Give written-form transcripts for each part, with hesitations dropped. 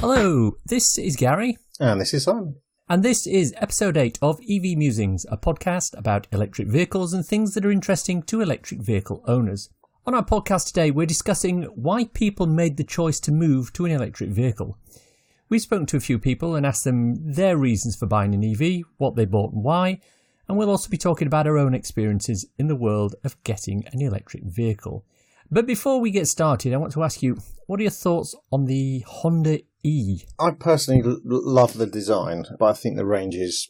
Hello, this is Gary. And this is Simon. And this is episode 8 of EV Musings, a podcast about electric vehicles and things that are interesting to electric vehicle owners. On our podcast today, we're discussing why people made the choice to move to an electric vehicle. We've spoken to a few people and asked them their reasons for buying an EV, what they bought and why, and we'll also be talking about our own experiences in the world of getting an electric vehicle. But before we get started, I want to ask you, what are your thoughts on the Honda E? I personally love the design, but I think the range is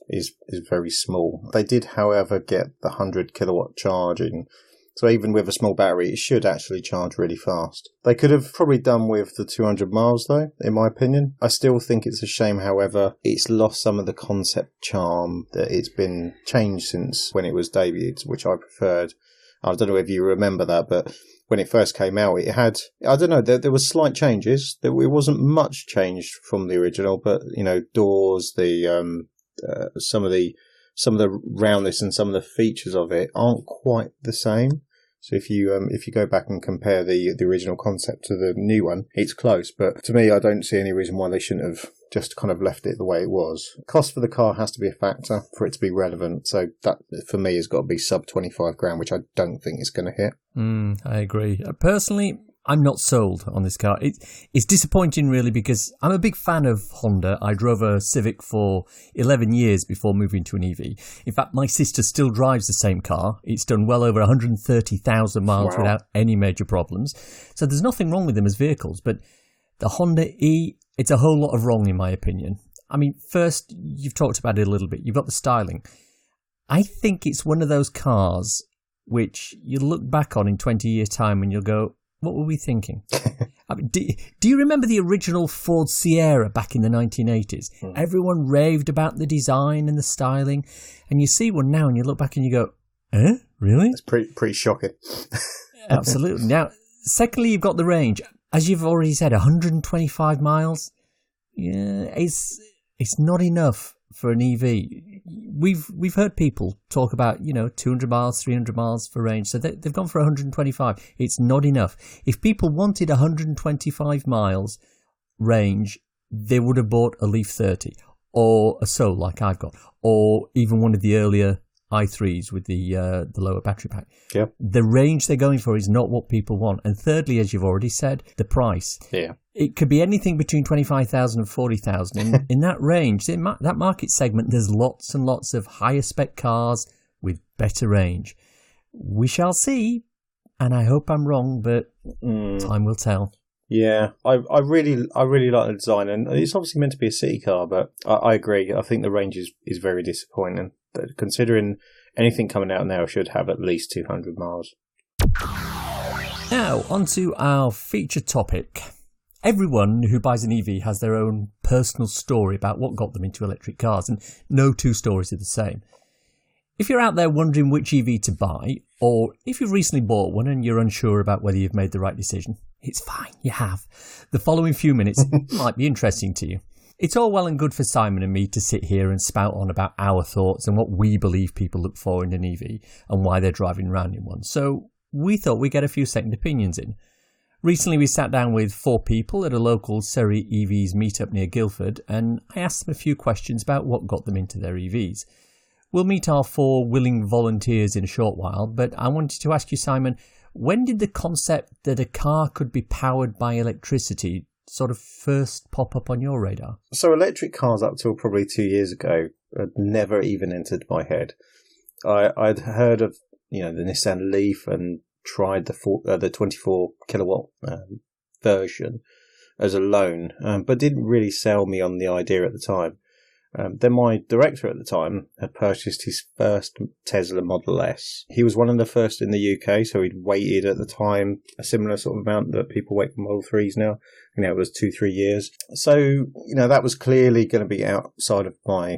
very small. They did, however, get the 100 kilowatt charging. So even with a small battery, it should actually charge really fast. They could have probably done with the 200 miles though, in my opinion. I still think it's a shame, however, it's lost some of the concept charm that it's been changed since when it was debuted, which I preferred. I don't know if you remember that, but when it first came out, it had, I don't know, there was slight changes. It wasn't much changed from the original, but, you know, doors, some of the roundness and some of the features of it aren't quite the same. So if you go back and compare the original concept to the new one, it's close. But to me, I don't see any reason why they shouldn't have just kind of left it the way it was. Cost for the car has to be a factor for it to be relevant. So that, for me, has got to be sub 25 grand, which I don't think it's going to hit. I agree. Personally, I'm not sold on this car. It's disappointing, really, because I'm a big fan of Honda. I drove a Civic for 11 years before moving to an EV. In fact, my sister still drives the same car. It's done well over 130,000 miles without any major problems. So there's nothing wrong with them as vehicles. But the Honda E, it's a whole lot of wrong, in my opinion. I mean, first, you've talked about it a little bit. You've got the styling. I think it's one of those cars which you look back on in 20 years' time and you'll go, what were we thinking? I mean, do you remember the original Ford Sierra back in the 1980s? Everyone raved about the design and the styling. And you see one now and you look back and you go, really? It's pretty shocking. Absolutely. Now, secondly, you've got the range. As you've already said, 125 miles. Yeah, it's not enough for an EV. We've heard people talk about, 200 miles, 300 miles for range. So they've gone for 125. It's not enough. If people wanted 125 miles range, they would have bought a Leaf 30 or a Soul like I've got, or even one of the earlier i3s with the lower battery pack. Yep. The range they're going for is not what people want. And thirdly, as you've already said, the price. Yeah. It could be anything between 25,000 and 40,000. In that range, in that market segment, there's lots and lots of higher spec cars with better range. We shall see, and I hope I'm wrong, but time will tell. Yeah, I really like the design, and it's obviously meant to be a city car, but I agree. I think the range is very disappointing. Considering anything coming out now should have at least 200 miles. Now, on to our feature topic. Everyone who buys an EV has their own personal story about what got them into electric cars, and no two stories are the same. If you're out there wondering which EV to buy, or if you've recently bought one and you're unsure about whether you've made the right decision, it's fine, you have. The following few minutes might be interesting to you. It's all well and good for Simon and me to sit here and spout on about our thoughts and what we believe people look for in an EV and why they're driving around in one. So we thought we'd get a few second opinions in. Recently, we sat down with 4 people at a local Surrey EVs meetup near Guildford, and I asked them a few questions about what got them into their EVs. We'll meet our 4 willing volunteers in a short while, but I wanted to ask you, Simon, when did the concept that a car could be powered by electricity sort of first pop up on your radar? So electric cars up till probably 2 years ago had never even entered my head. I'd heard of, the Nissan Leaf and tried the 24 kilowatt version as a loan, but didn't really sell me on the idea at the time. Then my director at the time had purchased his first Tesla Model S. He was one of the first in the UK, so he'd waited at the time a similar sort of amount that people wait for Model 3s now. It was 2-3 years. So, that was clearly going to be outside of my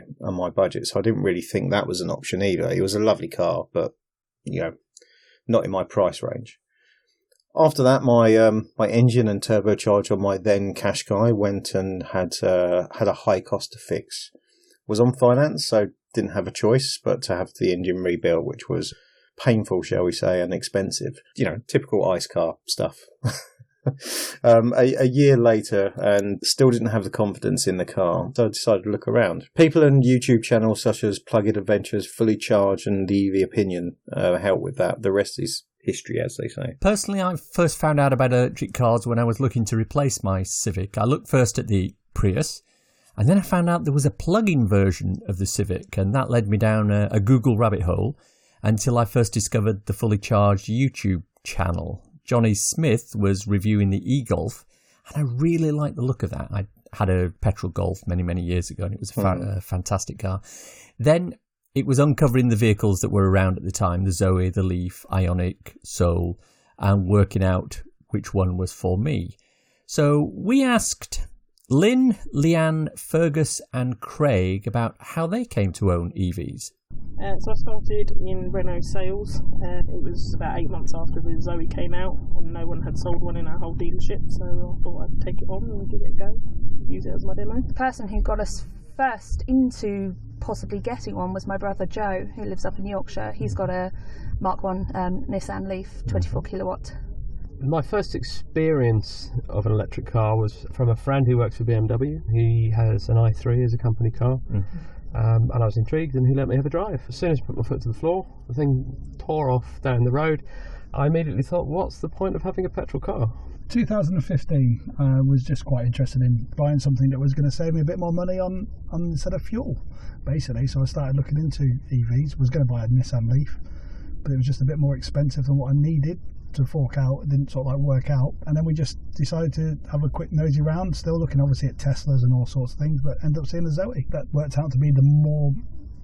budget, so I didn't really think that was an option either. It was a lovely car, but, not in my price range. After that, my engine and turbocharger on my then Qashqai went and had a high cost to fix. Was on finance, so didn't have a choice but to have the engine rebuilt, which was painful, shall we say, and expensive. Typical ICE car stuff. a year later, and still didn't have the confidence in the car, so I decided to look around. People on YouTube channels such as Plug-in Adventures, Fully Charged, and the EV Opinion help with that. The rest is history, as they say. Personally, I first found out about electric cars when I was looking to replace my Civic. I looked first at the Prius, and then I found out there was a plug-in version of the Civic, and that led me down a Google rabbit hole until I first discovered the Fully Charged YouTube channel. Johnny Smith was reviewing the e-Golf, and I really liked the look of that. I had a petrol Golf many, many years ago, and it was a fantastic car. Then it was uncovering the vehicles that were around at the time, the Zoe, the Leaf, Ioniq, Soul, and working out which one was for me. So we asked Lynn, Leanne, Fergus and Craig about how they came to own EVs. So I started in Renault sales. It was about 8 months after the Zoe came out, and no one had sold one in our whole dealership, so I thought I'd take it on and give it a go, use it as my demo. The person who got us first into possibly getting one was my brother Joe, who lives up in Yorkshire. He's got a Mark 1 Nissan Leaf 24 kilowatt. My first experience of an electric car was from a friend who works for BMW. He has an i3 as a company car, and I was intrigued, and he let me have a drive. As soon as I put my foot to the floor, the thing tore off down the road. I immediately thought, what's the point of having a petrol car? 2015, I was just quite interested in buying something that was going to save me a bit more money on instead of fuel, basically. So I started looking into EVs, was going to buy a Nissan Leaf, but it was just a bit more expensive than what I needed to fork out. It didn't sort of like work out, and then we just decided to have a quick nosy round, still looking obviously at Teslas and all sorts of things, but ended up seeing the Zoe. That worked out to be the more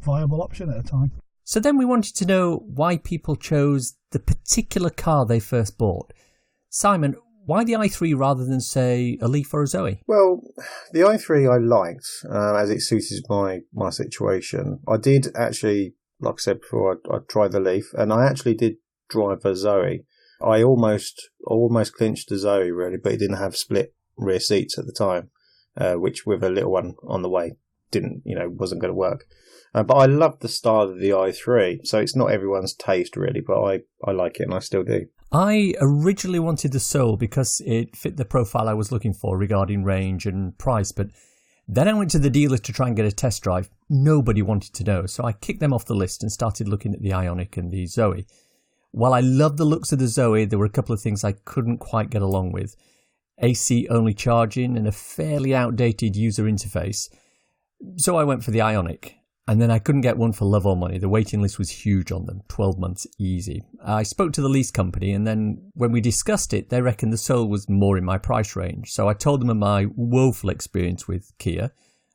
viable option at the time. So then we wanted to know why people chose the particular car they first bought. Simon, why the i3 rather than, say, a Leaf or a Zoe? Well, the i3 I liked as it suited my situation. I did actually, like I said before, I tried the Leaf, and I actually did drive a Zoe. I almost clinched the Zoe, really, but it didn't have split rear seats at the time, which with a little one on the way wasn't going to work. But I love the style of the i3, so it's not everyone's taste, really, but I like it, and I still do. I originally wanted the Soul because it fit the profile I was looking for regarding range and price, but then I went to the dealer to try and get a test drive. Nobody wanted to know, so I kicked them off the list and started looking at the Ioniq and the Zoe. While I loved the looks of the Zoe, there were a couple of things I couldn't quite get along with. AC-only charging and a fairly outdated user interface. So I went for the Ioniq. And then I couldn't get one for love or money. The waiting list was huge on them, 12 months easy. I spoke to the lease company, and then when we discussed it, they reckoned the Soul was more in my price range. So I told them of my woeful experience with Kia,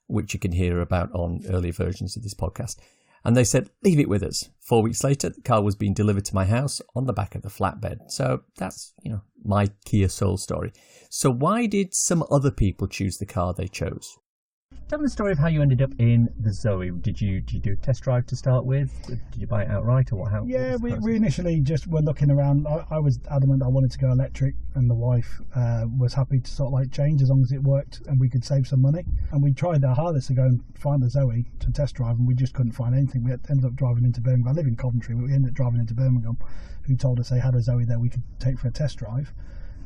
which you can hear about on earlier versions of this podcast. And they said, leave it with us. 4 weeks later, the car was being delivered to my house on the back of the flatbed. So that's, my Kia Soul story. So why did some other people choose the car they chose? Tell me the story of how you ended up in the Zoe. Did you do a test drive to start with? Did you buy it outright, or what? Yeah, we initially just were looking around. I was adamant I wanted to go electric, and the wife was happy to sort of like change as long as it worked and we could save some money. And we tried our hardest to go and find the Zoe to test drive, and we just couldn't find anything. We ended up driving into Birmingham. I live in Coventry, but we ended up driving into Birmingham, who told us they had a Zoe there we could take for a test drive.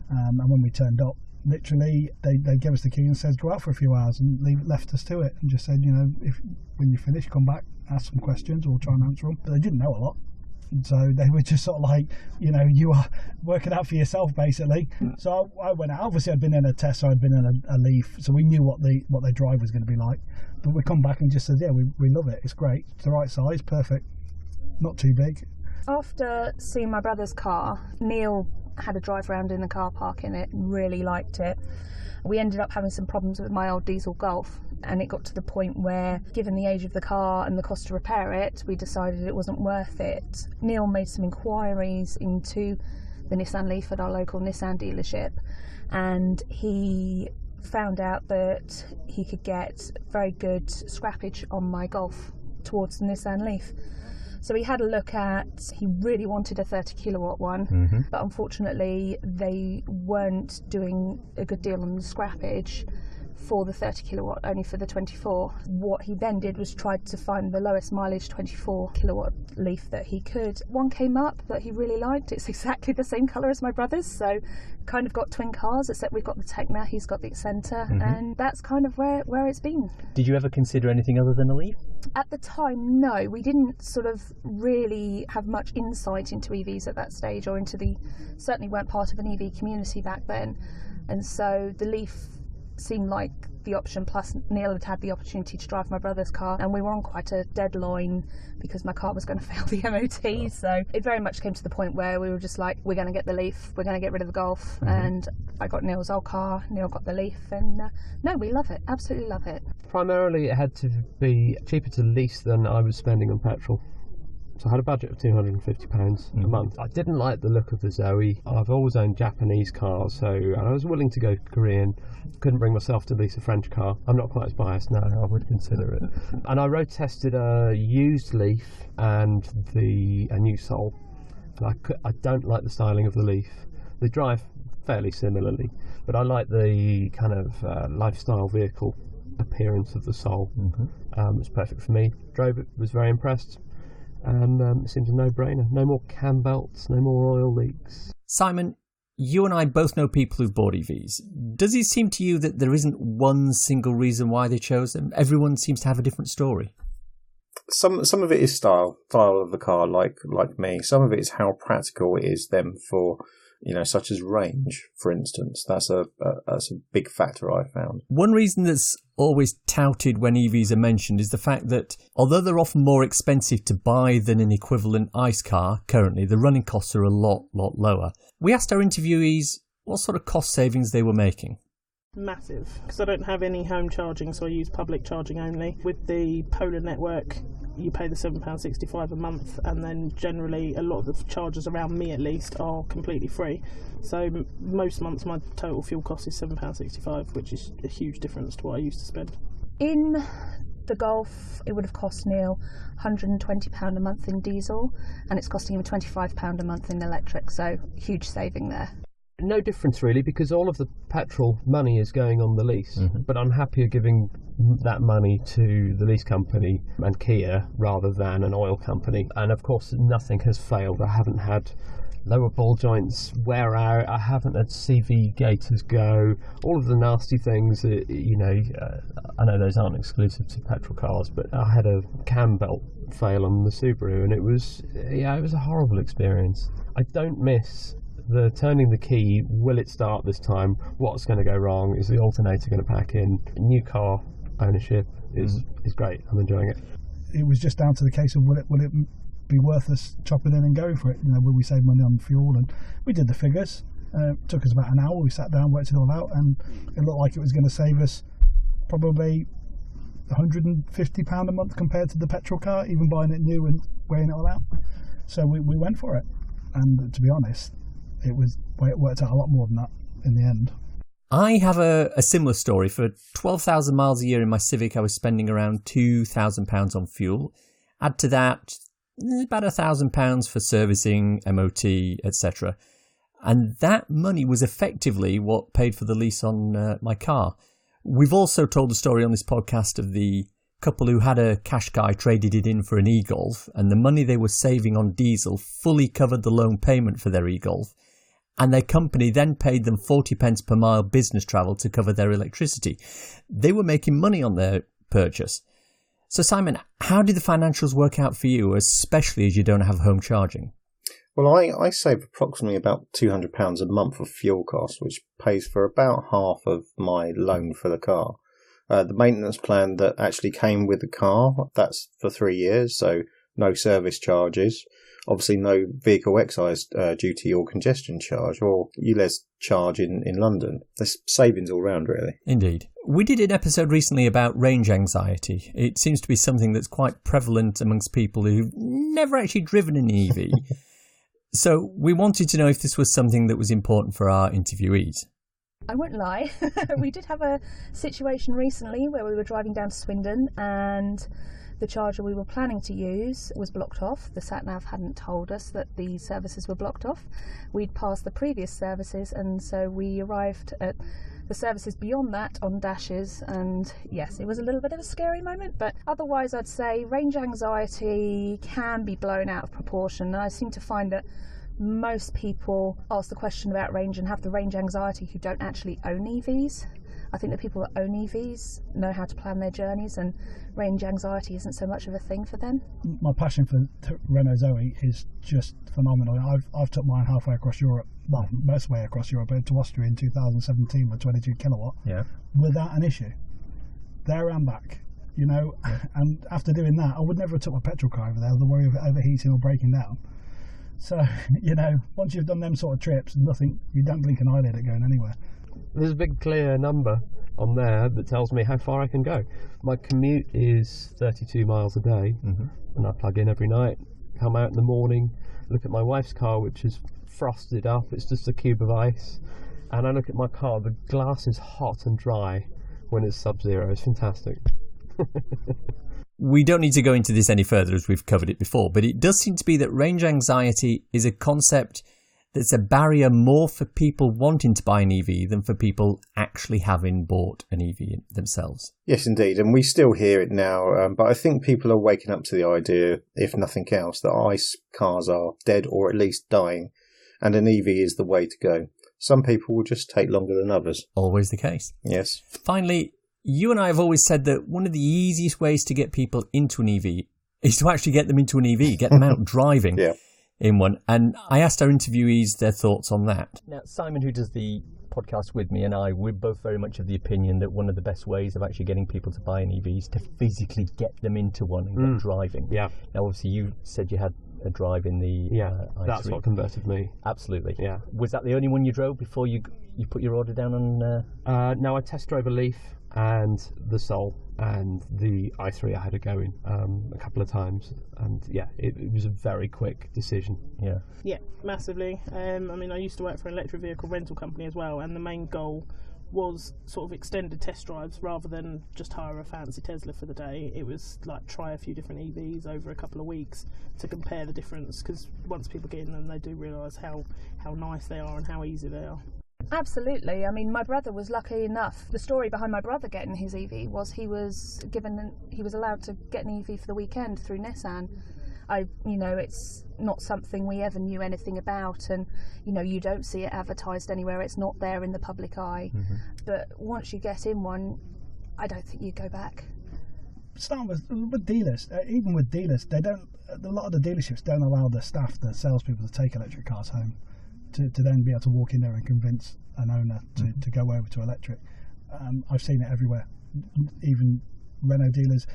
And when we turned up, literally they gave us the key and said go out for a few hours, and left us to it and just said, if when you finish, come back, ask some questions, we'll try and answer them. But they didn't know a lot, so they were just sort of like, you are working out for yourself basically. So I went out. Obviously I'd been in a Tesla, I'd been in a Leaf, so we knew what their drive was going to be like. But we come back and just said, yeah, we love it, it's great, it's the right size, perfect, not too big. After seeing my brother's car, Neil had a drive around in the car park in it and really liked it. We ended up having some problems with my old diesel Golf, and it got to the point where, given the age of the car and the cost to repair it, we decided it wasn't worth it. Neil made some inquiries into the Nissan Leaf at our local Nissan dealership, and he found out that he could get very good scrappage on my Golf towards the Nissan Leaf. So he had a look he really wanted a 30 kilowatt one, but unfortunately they weren't doing a good deal on the scrappage. for the 30 kilowatt, only for the 24. What he then did was tried to find the lowest mileage 24 kilowatt Leaf that he could. One came up that he really liked. It's exactly the same colour as my brother's, so kind of got twin cars, except we've got the Tecna, he's got the Accenta, and that's kind of where it's been. Did you ever consider anything other than a Leaf? At the time, no. We didn't sort of really have much insight into EVs at that stage, or certainly weren't part of an EV community back then. And so the Leaf seemed like the option, plus Neil had had the opportunity to drive my brother's car, and we were on quite a deadline because my car was going to fail the MOT. So it very much came to the point where we were just like, we're going to get the Leaf, we're going to get rid of the Golf, and I got Neil's old car, Neil got the Leaf, and no, we love it, absolutely love it. Primarily it had to be cheaper to lease than I was spending on petrol. So I had a budget of £250 a month. I didn't like the look of the Zoe. I've always owned Japanese cars, so I was willing to go Korean. Couldn't bring myself to lease a French car. I'm not quite as biased now, I would consider it. And I road tested a used Leaf and a new Soul. And I don't like the styling of the Leaf. They drive fairly similarly, but I like the kind of lifestyle vehicle appearance of the Soul. It's perfect for me. Drove it, was very impressed. And it seems a no-brainer. No more cam belts, no more oil leaks. Simon, you and I both know people who've bought EVs. Does it seem to you that there isn't one single reason why they chose them? Everyone seems to have a different story. Some of it is style of the car, like me. Some of it is how practical it is then for, such as range, for instance. That's a big factor I found. One reason that's always touted when EVs are mentioned is the fact that although they're often more expensive to buy than an equivalent ICE car currently, the running costs are a lot lower. We asked our interviewees what sort of cost savings they were making. Massive, because I don't have any home charging, so I use public charging only. With the Polar network, you pay the £7.65 a month, and then generally a lot of the charges around me at least are completely free. So most months my total fuel cost is £7.65, which is a huge difference to what I used to spend. In the Golf, it would have cost Neil £120 a month in diesel, and it's costing him £25 a month in electric, so huge saving there. No difference really, because all of the petrol money is going on the lease, but I'm happier giving that money to the lease company and Kia rather than an oil company. And of course nothing has failed. I haven't had lower ball joints wear out, I haven't had CV gaiters go, all of the nasty things. I know those aren't exclusive to petrol cars, but I had a cam belt fail on the Subaru, and it was a horrible experience. I don't miss the turning the key, will it start this time, what's going to go wrong, is the alternator going to pack in. New car ownership is great, I'm enjoying it. It was just down to the case of will it be worth us chopping in and going for it, will we save money on fuel, and we did the figures. It took us about an hour, we sat down, worked it all out, and it looked like it was going to save us probably £150 a month compared to the petrol car, even buying it new and weighing it all out. So we went for it, and to be honest, it worked out a lot more than that in the end. I have a similar story. For 12,000 miles a year in my Civic, I was spending around £2,000 on fuel. Add to that about £1,000 for servicing, MOT, etc. And that money was effectively what paid for the lease on my car. We've also told the story on this podcast of the couple who had a Qashqai, traded it in for an e-Golf, and the money they were saving on diesel fully covered the loan payment for their e-Golf. And their company then paid them 40p per mile business travel to cover their electricity. They were making money on their purchase. So Simon, how did the financials work out for you, especially as you don't have home charging? Well, I save approximately about £200 a month of fuel costs, which pays for about half of my loan for the car. The maintenance plan that actually came with the car, that's for 3 years, so no service charges. Obviously no vehicle excise duty or congestion charge or ULEZ charge in London. There's savings all round, really. Indeed. We did an episode recently about range anxiety. It seems to be something that's quite prevalent amongst people who've never actually driven an EV. So we wanted to know if this was something that was important for our interviewees. I won't lie, we did have a situation recently where we were driving down to Swindon and the charger we were planning to use was blocked off. The sat-nav hadn't told us that the services were blocked off. We'd passed the previous services, and so we arrived at the services beyond that on dashes, and yes, it was a little bit of a scary moment, but otherwise I'd say range anxiety can be blown out of proportion, and I seem to find that most people ask the question about range and have the range anxiety who don't actually own EVs. I think the people that own EVs know how to plan their journeys, and range anxiety isn't so much of a thing for them. My passion for Renault Zoe is just phenomenal. I've took mine halfway across Europe, well, most way across Europe, to Austria in 2017 with 22 kilowatt, without an issue, there and back. You know, and after doing that, I would never have took my petrol car over there, the worry of it overheating or breaking down. So, you know, once you've done them sort of trips, you don't blink an eyelid at going anywhere. There's a big clear number on there that tells me how far I can go. My commute is 32 miles a day, and I plug in every night, come out in the morning, look at my wife's car, which is frosted up, it's just a cube of ice, and I look at my car, the glass is hot and dry when it's sub-zero. It's fantastic. We don't need to go into this any further as we've covered it before, but it does seem to be that range anxiety is a concept that's a barrier more for people wanting to buy an EV than for people actually having bought an EV themselves. Yes, indeed. And we still hear it now, but I think people are waking up to the idea, if nothing else, that ICE cars are dead or at least dying, and an EV is the way to go. Some people will just take longer than others. Always the case. Yes. Finally, you and I have always said that one of the easiest ways to get people into an EV is to actually get them into an EV, get them out driving in one. And I asked our interviewees their thoughts on that. Now, Simon, who does the podcast with me, and I, we're both very much of the opinion that one of the best ways of actually getting people to buy an EV is to physically get them into one and get driving. Yeah. Now, obviously, you said you had a drive in the i3. That's what converted me. Absolutely. Yeah. Was that the only one you drove before you put your order down on? No, I test drove a Leaf and the Soul, and the i3 I had to go in a couple of times, and it was a very quick decision. Yeah, massively. I mean, I used to work for an electric vehicle rental company as well, and the main goal was sort of extended test drives rather than just hire a fancy Tesla for the day. It was like try a few different EVs over a couple of weeks to compare the difference, because once people get in them, they do realise how nice they are and how easy they are. Absolutely. I mean, my brother was lucky enough. The story behind my brother getting his EV was he was allowed to get an EV for the weekend through Nissan. It's not something we ever knew anything about, and you don't see it advertised anywhere. It's not there in the public eye. But once you get in one, I don't think you go back. Start with dealers. Even with dealers, they don't. A lot of the dealerships don't allow the staff, the salespeople, to take electric cars home. To then be able to walk in there and convince an owner to go over to electric. I've seen it everywhere. Even Renault dealers,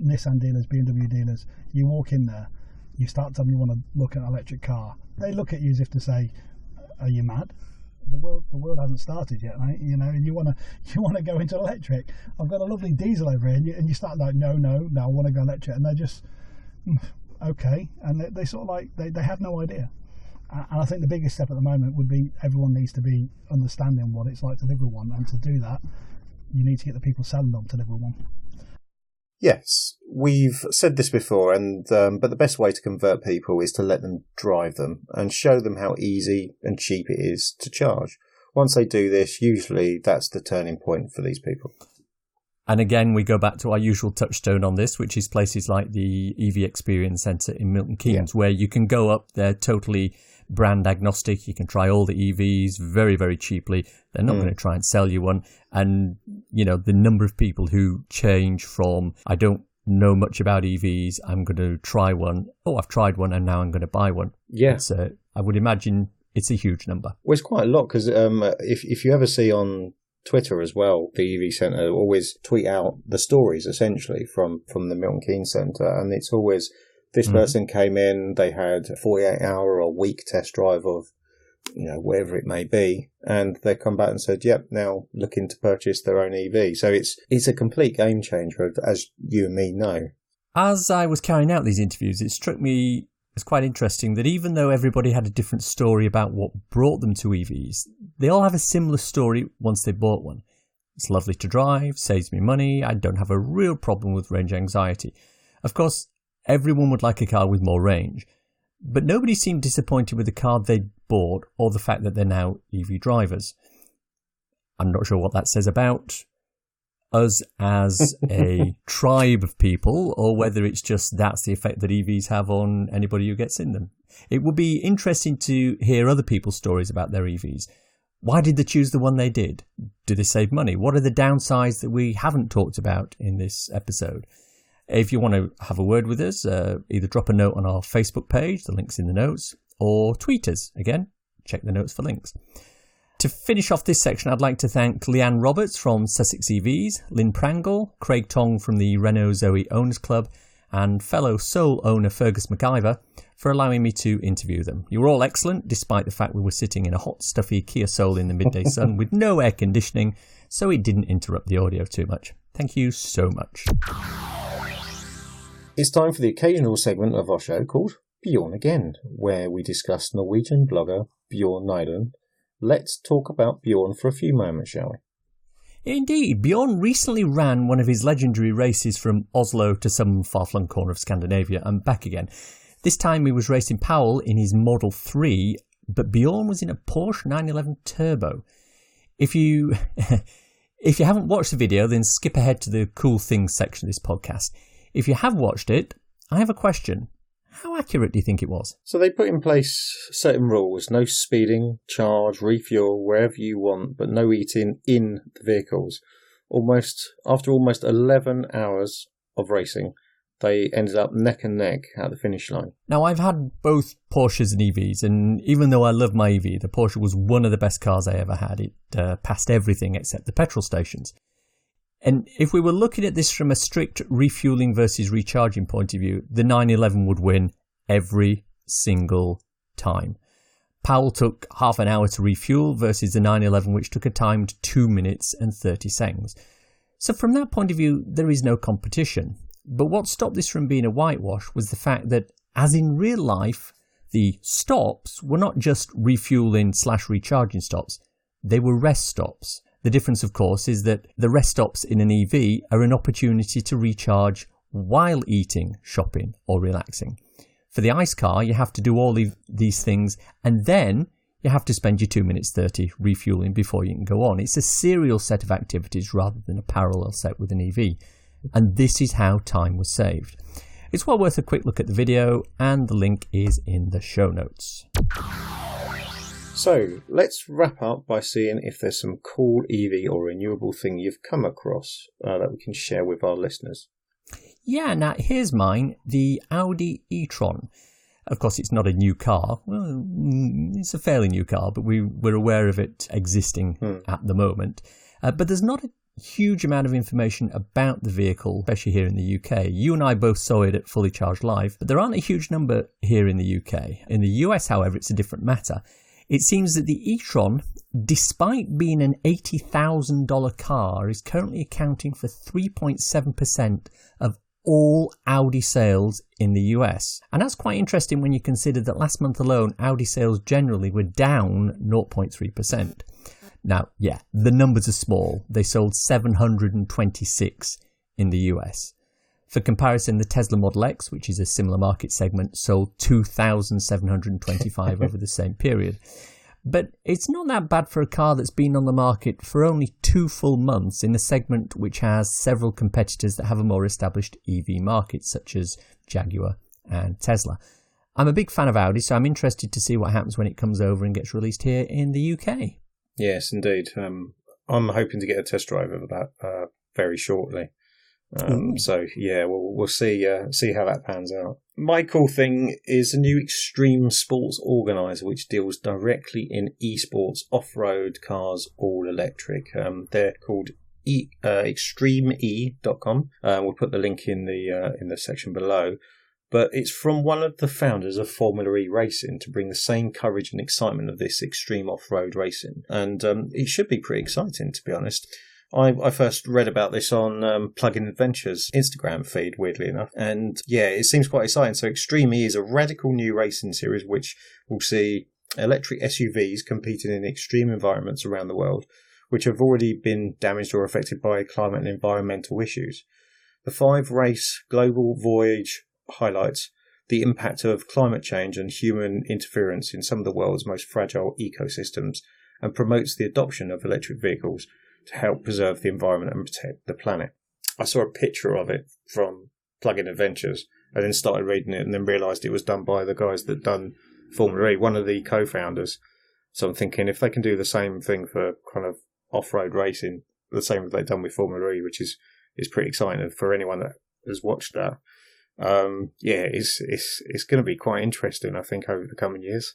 Nissan dealers, BMW dealers, you walk in there, you start telling them you want to look at an electric car. They look at you as if to say, are you mad? The world hasn't started yet, right? And you want to go into electric. I've got a lovely diesel over here, and you start like, no, I want to go electric. And they're just, okay. And they sort of like, they have no idea. And I think the biggest step at the moment would be everyone needs to be understanding what it's like to live with one, and to do that, you need to get the people selling them to live with one. Yes, we've said this before, and but the best way to convert people is to let them drive them and show them how easy and cheap it is to charge. Once they do this, usually that's the turning point for these people. And again, we go back to our usual touchstone on this, which is places like the EV Experience Centre in Milton Keynes, where you can go up there totally brand agnostic. You can try all the EVs very, very cheaply. They're not going to try and sell you one. And, the number of people who change from, I don't know much about EVs, I'm going to try one. Oh, I've tried one and now I'm going to buy one. Yeah. I would imagine it's a huge number. Well, it's quite a lot, because if you ever see on Twitter as well, the EV Centre always tweet out the stories essentially from the Milton Keynes Centre, and it's always this person came in, they had a 48-hour or week test drive of wherever it may be, and they come back and said, yep, now looking to purchase their own EV. So it's a complete game changer, as you and me know. As I was carrying out these interviews, it struck me as quite interesting that even though everybody had a different story about what brought them to EVs, they all have a similar story once they bought one. It's lovely to drive, saves me money, I don't have a real problem with range anxiety. Of course, everyone would like a car with more range, but nobody seemed disappointed with the car they bought or the fact that they're now EV drivers. I'm not sure what that says about us as a tribe of people, or whether it's just that's the effect that EVs have on anybody who gets in them. It would be interesting to hear other people's stories about their EVs. Why did they choose the one they did? Do they save money? What are the downsides that we haven't talked about in this episode? If you want to have a word with us, either drop a note on our Facebook page, the link's in the notes, or tweet us. Again, check the notes for links. To finish off this section, I'd like to thank Leanne Roberts from Sussex EVs, Lynn Prangle, Craig Tong from the Renault Zoe Owners Club, and fellow Soul owner Fergus MacIver for allowing me to interview them. You were all excellent, despite the fact we were sitting in a hot, stuffy Kia Soul in the midday sun with no air conditioning, so it didn't interrupt the audio too much. Thank you so much. It's time for the occasional segment of our show called Bjorn Again, where we discuss Norwegian blogger Bjorn Nyland. Let's talk about Bjorn for a few moments, shall we? Indeed, Bjorn recently ran one of his legendary races from Oslo to some far-flung corner of Scandinavia and back again. This time he was racing Powell in his Model 3, but Bjorn was in a Porsche 911 Turbo. If you haven't watched the video, then skip ahead to the cool things section of this podcast. If you have watched it, I have a question. How accurate do you think it was? So they put in place certain rules. No speeding, charge, refuel, wherever you want, but no eating in the vehicles. After almost 11 hours of racing, they ended up neck and neck at the finish line. Now, I've had both Porsches and EVs, and even though I love my EV, the Porsche was one of the best cars I ever had. It passed everything except the petrol stations. And if we were looking at this from a strict refueling versus recharging point of view, the 911 would win every single time. Powell took half an hour to refuel versus the 911, which took a timed 2 minutes and 30 seconds. So from that point of view, there is no competition. But what stopped this from being a whitewash was the fact that, as in real life, the stops were not just refueling/recharging stops, they were rest stops. The difference, of course, is that the rest stops in an EV are an opportunity to recharge while eating, shopping, or relaxing. For the ICE car, you have to do all these things, and then you have to spend your 2 minutes 30 refueling before you can go on. It's a serial set of activities rather than a parallel set with an EV. And this is how time was saved. It's well worth a quick look at the video, and the link is in the show notes. So let's wrap up by seeing if there's some cool EV or renewable thing you've come across that we can share with our listeners. Yeah, now here's mine, the Audi e-tron. Of course, it's not a new car. Well, it's a fairly new car, but we're aware of it existing at the moment. But there's not a huge amount of information about the vehicle, especially here in the UK. You and I both saw it at Fully Charged Live, but there aren't a huge number here in the UK. In the US, however, it's a different matter. It seems that the e-tron, despite being an $80,000 car, is currently accounting for 3.7% of all Audi sales in the US. And that's quite interesting when you consider that last month alone, Audi sales generally were down 0.3%. Now, yeah, the numbers are small. They sold 726 in the US. For comparison, the Tesla Model X, which is a similar market segment, sold 2,725 over the same period. But it's not that bad for a car that's been on the market for only 2 full months in a segment which has several competitors that have a more established EV market, such as Jaguar and Tesla. I'm a big fan of Audi, so I'm interested to see what happens when it comes over and gets released here in the UK. Yes, indeed. I'm hoping to get a test drive of that very shortly. So yeah, we'll see how that pans out. My cool thing is a new extreme sports organizer which deals directly in esports off-road cars, all electric. They're called extreme.com. We'll put the link in the section below. But it's from one of the founders of Formula E Racing to bring the same courage and excitement of this extreme off-road racing. And it should be pretty exciting, to be honest. I first read about this on Plug-in Adventures Instagram feed, weirdly enough. And yeah, it seems quite exciting. So Extreme E is a radical new racing series which will see electric SUVs competing in extreme environments around the world, which have already been damaged or affected by climate and environmental issues. The 5-race global voyage highlights the impact of climate change and human interference in some of the world's most fragile ecosystems and promotes the adoption of electric vehicles to help preserve the environment and protect the planet. I saw a picture of it from Plug-in Adventures and then started reading it and then realised it was done by the guys that done Formula E, one of the co-founders. So I'm thinking if they can do the same thing for kind of off-road racing, the same as they've done with Formula E, which is pretty exciting. And for anyone that has watched that, it's going to be quite interesting, I think, over the coming years.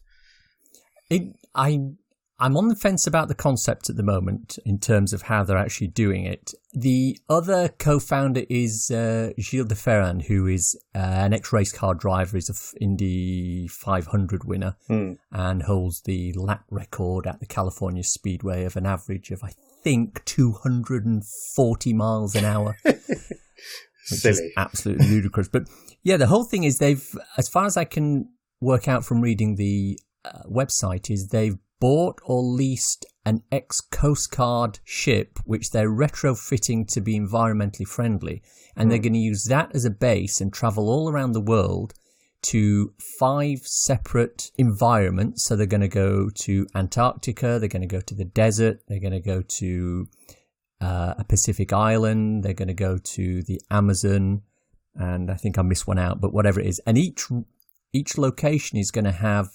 I'm on the fence about the concept at the moment in terms of how they're actually doing it. The other co-founder is Gilles de Ferran, who is an ex-race car driver, is an Indy 500 winner, and holds the lap record at the California Speedway of an average of, I think, 240 miles an hour. Which Silly. is absolutely ludicrous. But yeah, the whole thing is they've, as far as I can work out from reading the website, is they've bought or leased an ex-Coast Guard ship, which they're retrofitting to be environmentally friendly. And they're going to use that as a base and travel all around the world to 5 separate environments. So they're going to go to Antarctica, they're going to go to the desert, they're going to go to a Pacific island, they're going to go to the Amazon, and I think I missed one out, but whatever it is. And each location is going to have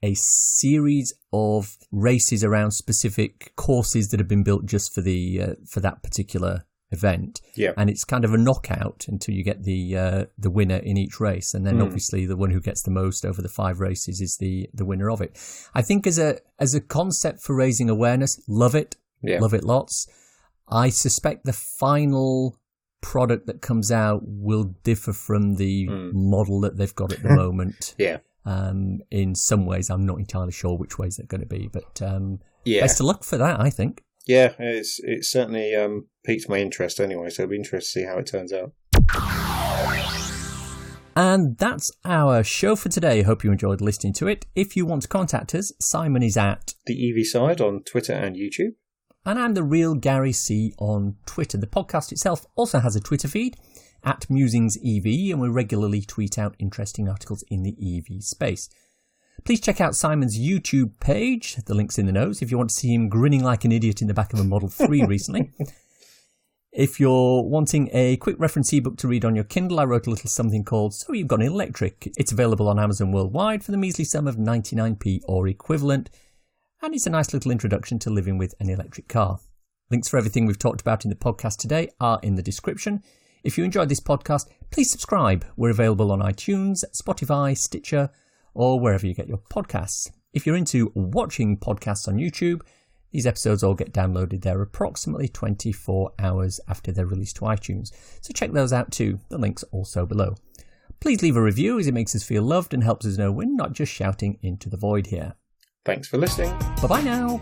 a series of races around specific courses that have been built just for for that particular event. Yeah. And it's kind of a knockout until you get the winner in each race, and then obviously the one who gets the most over the 5 races is the winner of it. I think as a concept for raising awareness, love it. Yeah. Love it lots. I suspect the final product that comes out will differ from the model that they've got at the moment. Yeah. In some ways, I'm not entirely sure which ways they're going to be, but best of luck for that, I think. Yeah, it's certainly piqued my interest anyway, so it'll be interesting to see how it turns out. And that's our show for today. Hope you enjoyed listening to it. If you want to contact us, Simon is at The EV Side on Twitter and YouTube. And I'm The Real Gary C on Twitter. The podcast itself also has a Twitter feed at MusingsEV, and we regularly tweet out interesting articles in the EV space. Please check out Simon's YouTube page. The link's in the notes if you want to see him grinning like an idiot in the back of a Model 3 recently. If you're wanting a quick reference ebook to read on your Kindle, I wrote a little something called So You've Got an Electric. It's available on Amazon worldwide for the measly sum of 99p or equivalent, and it's a nice little introduction to living with an electric car. Links for everything we've talked about in the podcast today are in the description. If you enjoyed this podcast, please subscribe. We're available on iTunes, Spotify, Stitcher, or wherever you get your podcasts. If you're into watching podcasts on YouTube, these episodes all get downloaded there approximately 24 hours after they're released to iTunes. So check those out too. The link's also below. Please leave a review as it makes us feel loved and helps us know we're not just shouting into the void here. Thanks for listening. Bye-bye now.